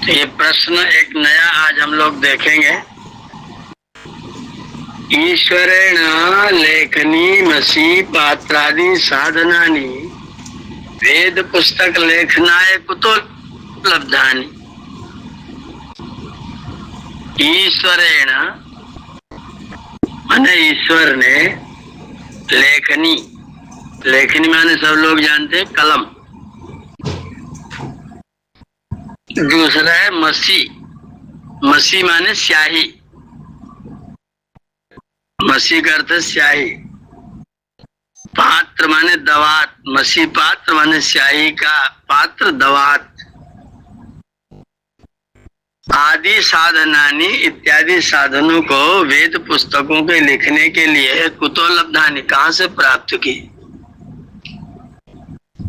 तो ये प्रश्न एक नया आज हम लोग देखेंगे। ईश्वरेण लेखनी मसी पात्रादि साधनानि वेद पुस्तक लेखनाय कुतो लब्धानि। ईश्वरेण माने ईश्वर ने, लेखनी, लेखनी माने सब लोग जानते हैं कलम। दूसरा है मसी, मसी माने स्याही, मसी का अर्थ स्याही। पात्र माने दवात, मसी पात्र माने स्याही का पात्र दवात। आदि साधनानि इत्यादि साधनों को वेद पुस्तकों के लिखने के लिए कुतो लब्धानि कहाँ से प्राप्त की।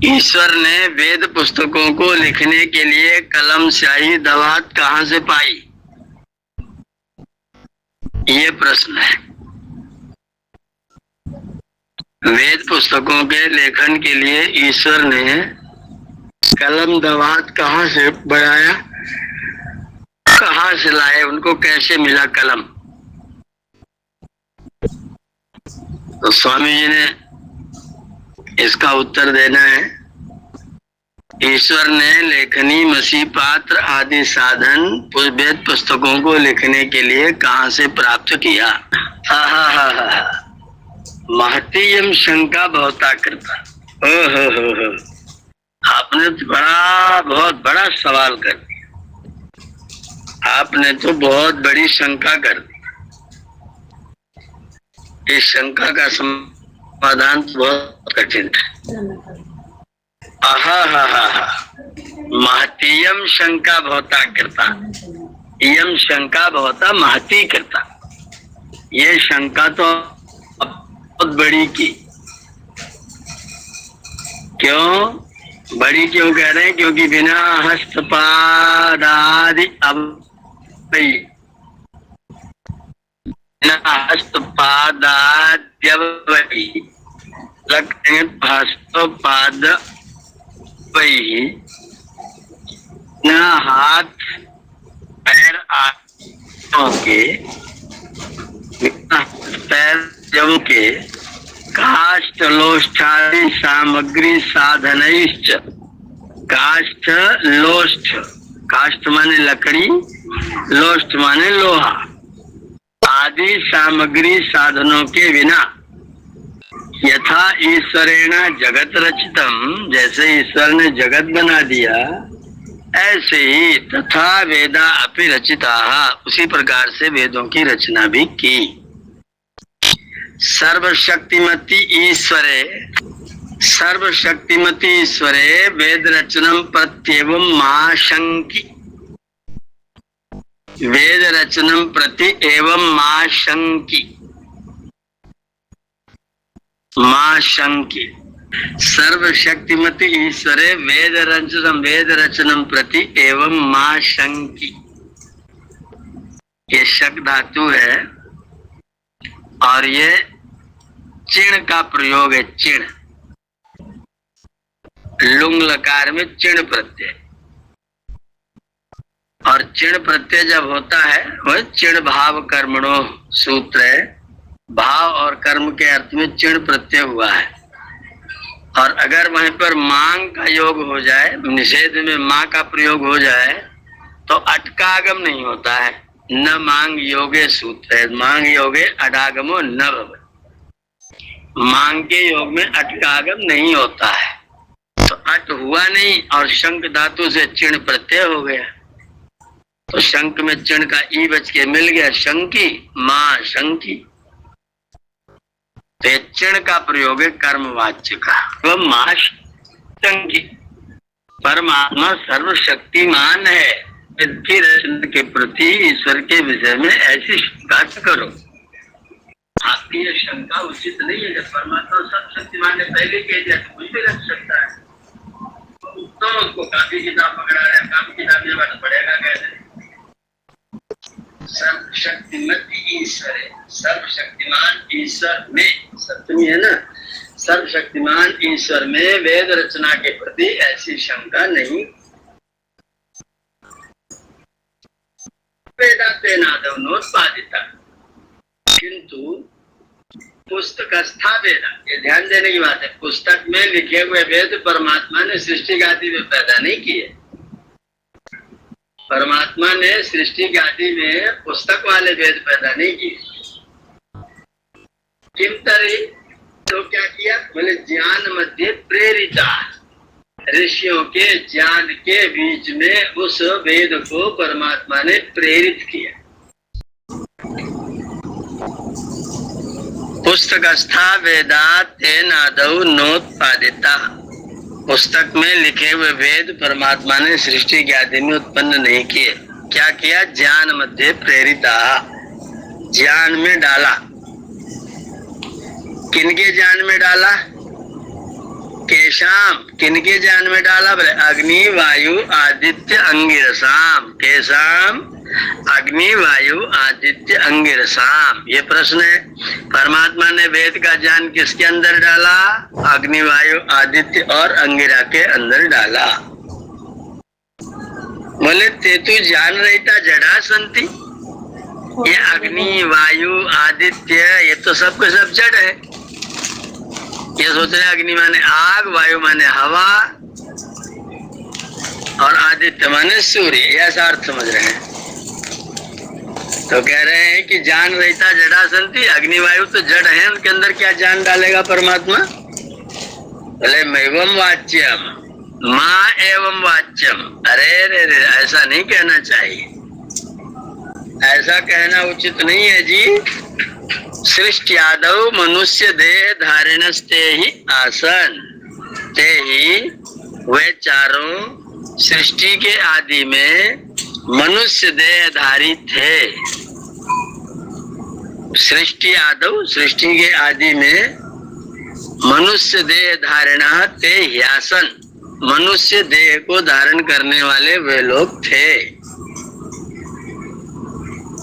ईश्वर ने वेद पुस्तकों को लिखने के लिए कलम स्याही दवात कहाँ से पाई, ये प्रश्न है। वेद पुस्तकों के लेखन के लिए ईश्वर ने कलम दवात कहाँ से बनाया, कहाँ से लाए, उनको कैसे मिला कलम। तो स्वामी जी ने इसका उत्तर देना है। ईश्वर ने लेखनी मसी पात्र आदि साधन वेद पुस्तकों को लिखने के लिए कहाँ से प्राप्त किया। महतीयम शंका बहुता करता। हो आपने तो बहुत बड़ा सवाल कर दिया, आपने तो बहुत बड़ी शंका कर दी। इस शंका का समाधान तो बहुत कठिन है। महतीयम शंका बहुता करता, यम शंका बहुता महती करता। ये शंका तो बहुत बड़ी की। क्यों बड़ी क्यों कह रहे हैं? क्योंकि बिना हस्तपादादि हस्तपादाद्यवयि हस्तपाद न हाथ पैर आदि के, पैर जब के काष्ठ लोष्ठादि सामग्री साधनैश्च। काष्ठ लोष्ठ, काष्ठ माने लकड़ी, लोष्ठ माने लोहा, आदि सामग्री साधनों के बिना यथा ईश्वरेण जगत रचितम, जैसे ईश्वर ने जगत बना दिया ऐसे ही तथा वेदा अपि रचिता, उसी प्रकार से वेदों की रचना भी की। सर्वशक्तिमती ईश्वरे, सर्वशक्तिमती ईश्वरे वेद रचनम प्रत्येवं महाशंकी, वेद रचनम प्रति एवं महाशंकी, महाशंकी। सर्वशक्तिमती ईश्वरे वेद रचनम प्रति एवं महाशंकी। ये शक धातु है और ये चिण का प्रयोग है। चिण, लुंग लकार में चिण प्रत्यय, और चिण प्रत्यय जब होता है वह चिण भाव कर्मणो सूत्र है। भाव और कर्म के अर्थ में चिण प्रत्यय हुआ है। और अगर वहीं पर मांग का योग हो जाए, निषेध में मां का प्रयोग हो जाए तो अटकागम नहीं होता है। न मांग योगे सूत्र है, मांग योगे अडागमो न भव। मांग के योग में अटकागम नहीं होता है, तो अट हुआ नहीं और शंख धातु से चिण प्रत्यय हो गया, तो शंख में चिण का ई बच के मिल गया, शंकी, मां शंकी। तो चिण का प्रयोग है कर्मवाच्य का। वह महाशंकी, परमात्मा सर्वशक्तिमान है। इसकी रचना के प्रति ईश्वर के विषय में ऐसी शंका करो। आपकी ये शंका उचित नहीं है। जब परमात्मा सर्वशक्तिमान है पहले कह दिया तो कुछ भी रख सकता है, तो उसको काफी किताब पकड़ा रहे हैं, काफी किताब ये बात पढ़ेगा कैसे। सर्वशक्तिमती ईश्वर है, सर्वशक्तिमान ईश्वर में, सप्तमी है ना, सर्वशक्तिमान ईश्वर में वेद रचना के प्रति ऐसी शंका नहीं। तेनादौ नोत्पादिता। किंतु पुस्तकस्था वेद, ये ध्यान देने की बात है, पुस्तक में लिखे हुए वेद परमात्मा ने सृष्टि के आदि में पैदा नहीं किए। परमात्मा ने सृष्टि के आदि में पुस्तक वाले वेद पैदा नहीं किए। किम तरी, तो क्या किया, बोले ज्ञान मध्य प्रेरिता, ऋषियों के ज्ञान के बीच में उस वेद को परमात्मा ने प्रेरित किया। पुस्तकस्था वेदा तेनादौ नोत्पादिता, पुस्तक में लिखे हुए वेद परमात्मा ने सृष्टि के आदि में उत्पन्न नहीं किए। क्या किया, ज्ञान मध्य प्रेरिता, ज्ञान में डाला। किनके ज्ञान में डाला, केशाम, किनके ज्ञान में डाला, बोले अग्नि वायु आदित्य अंगिरसाम, केशाम अग्नि वायु आदित्य अंगिरसाम। ये प्रश्न है, परमात्मा ने वेद का ज्ञान किसके अंदर डाला, अग्नि वायु आदित्य और अंगिरा के अंदर डाला। बोले ते तू जान रहता जड़ा संति, ये अग्नि वायु आदित्य ये तो सबके सब जड़ है। ये सोच रहे अग्नि माने आग, वायु माने हवा और आदित्य माने सूर्य, ऐसा अर्थ समझ रहे हैं। तो कह रहे हैं कि जान रहता जड़ा संति, अग्नि वायु तो जड़ है, उनके अंदर क्या जान डालेगा परमात्मा। बोले मैवम वाच्यम, माँ एवं वाच्यम। अरे रे रे, ऐसा नहीं कहना चाहिए, ऐसा कहना उचित नहीं है जी। सृष्टि आदौ मनुष्य देह धारिणस्ते ही आसन, ते ही वे चारों सृष्टि के आदि में मनुष्य देहधारी थे। सृष्टि आदौ, सृष्टि के आदि में मनुष्य देह धारणा ते ह्यासन, मनुष्य देह को धारण करने वाले वे लोग थे।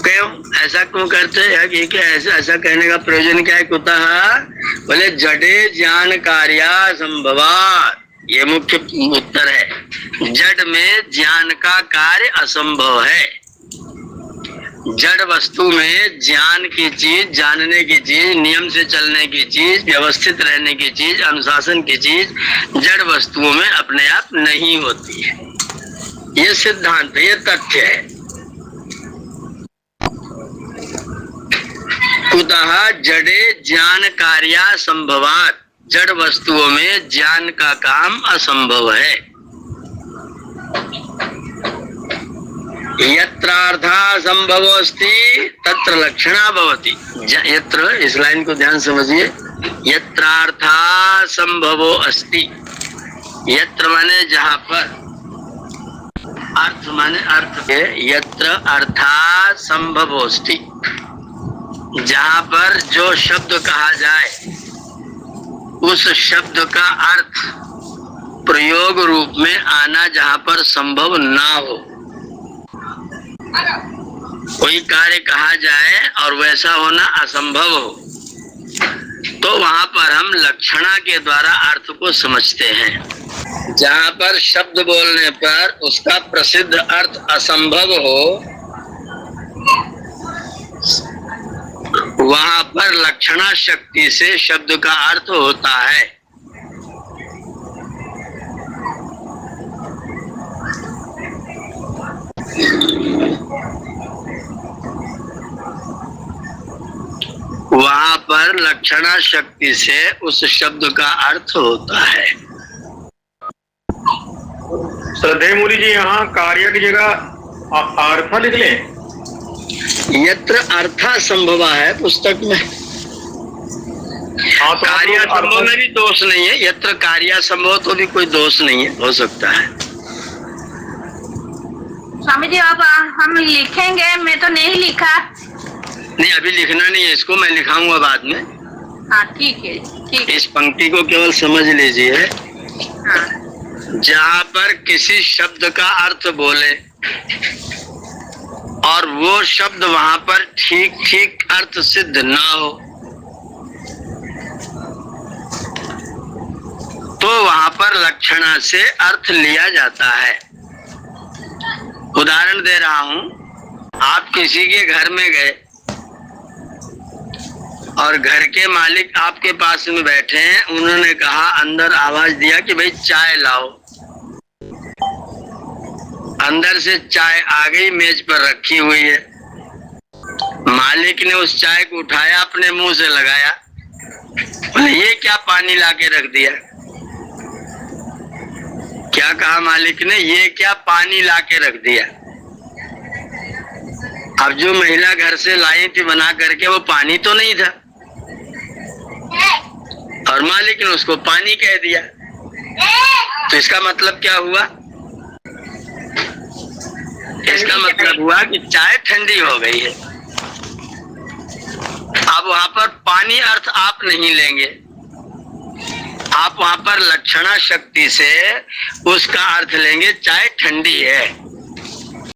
क्यों ऐसा क्यों करते हैं, कि क्या ऐसा कहने का प्रयोजन क्या है, कुतः, बोले जड़े ज्ञान कार्या संभवात, ये मुख्य उत्तर है। जड़ में ज्ञान का कार्य असंभव है। जड़ वस्तु में ज्ञान की चीज, जानने की चीज, नियम से चलने की चीज, व्यवस्थित रहने की चीज, अनुशासन की चीज जड़ वस्तुओं में अपने आप नहीं होती है। ये सिद्धांत, ये तथ्य है। कुतः जड़े ज्ञान कार्या संभवात, जड़ वस्तुओं में ज्ञान का काम असंभव है। यत्रार्था संभवोस्ति तत्र लक्षणा भवति। यत्र, इस लाइन को ध्यान समझिए, यत्रार्था संभवो अस्ति, यत्र माने जहां पर, अर्थ माने अर्थ के, यत्र अर्था संभवोस्ति, जहां पर जो शब्द कहा जाए उस शब्द का अर्थ प्रयोग रूप में आना जहां पर संभव ना हो। कोई कार्य कहा जाए और वैसा होना असंभव हो, तो वहां पर हम लक्षणा के द्वारा अर्थ को समझते हैं। जहां पर शब्द बोलने पर उसका प्रसिद्ध अर्थ असंभव हो, वहां पर लक्षणा शक्ति से शब्द का अर्थ होता है। वहां पर लक्षणा शक्ति से उस शब्द का अर्थ होता है। श्रद्धेय मुनि जी, यहाँ कार्य की जगह अर्थ लिख लें। यत्र अर्था संभव है पुस्तक में, कार्य संभव में भी दोष नहीं है। यत्र कार्य संभव तो भी कोई दोष नहीं है, हो सकता है। स्वामी जी अब हम लिखेंगे, मैं तो नहीं लिखा। नहीं, अभी लिखना नहीं है इसको, मैं लिखाऊंगा बाद में। हाँ ठीक है, ठीक है। इस पंक्ति को केवल समझ लीजिए। हाँ। जहाँ पर किसी शब्द का अर्थ बोले और वो शब्द वहां पर ठीक ठीक अर्थ सिद्ध ना हो, तो वहां पर लक्षणा से अर्थ लिया जाता है। उदाहरण दे रहा हूं, आप किसी के घर में गए और घर के मालिक आपके पास में बैठे हैं, उन्होंने कहा, अंदर आवाज दिया कि भाई चाय लाओ। अंदर से चाय आ गई, मेज पर रखी हुई है। मालिक ने उस चाय को उठाया, अपने मुंह से लगाया, बोले ये क्या पानी लाके रख दिया? क्या कहा मालिक ने? ये क्या पानी लाके रख दिया? अब जो महिला घर से लाई थी बना करके, वो पानी तो नहीं था, और मालिक ने उसको पानी कह दिया। तो इसका मतलब क्या हुआ? इसका मतलब हुआ कि चाय ठंडी हो गई है। अब वहां पर पानी अर्थ आप नहीं लेंगे, आप वहां पर लक्षणा शक्ति से उसका अर्थ लेंगे चाय ठंडी है।